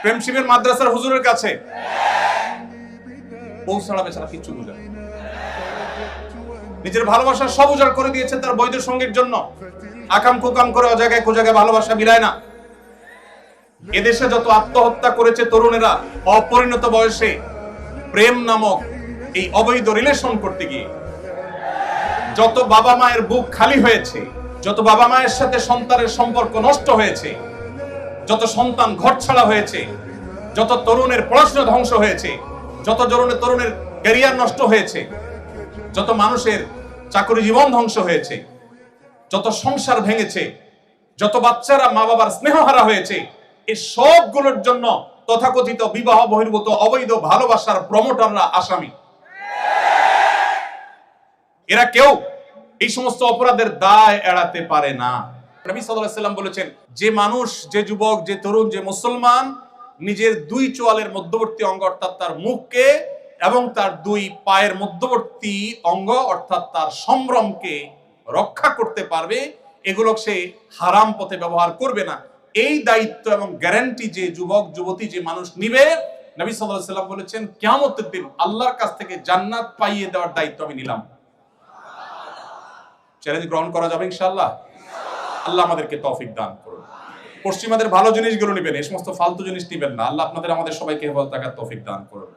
প্রেম শিবির মাদ্রাসার হুজুরের কাছে বউ ছাড়া বেচারা কিচ্ছু বুঝে না। নিজের ভালোবাসা সব উজাড় করে দিয়েছে তার বৈধ সঙ্গীর জন্য। আকাম কুকাম করে অজায়গায় কুজায়গায় ভালোবাসা মিলায় না। এদেশে যত আত্মহত্যা করেছে তরুণেরা অপরিণত বয়সে প্রেম নামক এই অবৈধ রিলেশন করতে গিয়ে, যত বাবা মায়ের বুক খালি হয়েছে, যত বাবা মায়ের সাথে সন্তানের সম্পর্ক নষ্ট হয়েছে, যত সন্তান ঘরছাড়া হয়েছে, যত তরুণের পড়াশোনা ধ্বংস হয়েছে, যত তরুণের ক্যারিয়ার নষ্ট হয়েছে, যত মানুষের চাকরি জীবন ধ্বংস হয়েছে, যত সংসার ভেঙেছে, যত বাচ্চারা মা বাবার স্নেহহারা হয়েছে, এই সবগুলোর জন্য তথাকথিত বিবাহ বহির্ভূত অবৈধ ভালোবাসার প্রমোটাররা আসামি। এরা কেউ এই সমস্ত অপরাধের দায় এড়াতে পারে না। নবী সাল্লাল্লাহু আলাইহি ওয়াসাল্লাম বলেছেন, যে মানুষ, যে যুবক, যে তরুণ, যে মুসলমান নিজের দুই চোয়ালের মধ্যবর্তী অঙ্গ অর্থাৎ তার মুখকে এবং তার দুই পায়ের মধ্যবর্তী অঙ্গ অর্থাৎ তার সম্ভ্রমকে রক্ষা করতে পারবে, এগুলো সে হারাম পথে ব্যবহার করবে না, এই দায়িত্ব এবং গ্যারান্টি যে যুবক যুবতী, যে মানুষ নিবে, নবী সাল্লাল্লাহু আলাইহি ওয়াসাল্লাম বলেছেন কিয়ামতের দিন আল্লাহর কাছ থেকে জান্নাত পাইয়ে দেওয়ার দায়িত্ব আমি নিলাম। চ্যালেঞ্জ গ্রহণ করা যাবে ইনশাআল্লাহ। আল্লাহ আমাদেরকে তৌফিক দান করুন। পশ্চিমাদের ভালো জিনিসগুলো নেবেন, এই সমস্ত ফালতু জিনিস নেবেন না। আল্লাহ আপনাদের আমাদের সবাইকে হেফাজত রাখার তৌফিক দান করুন।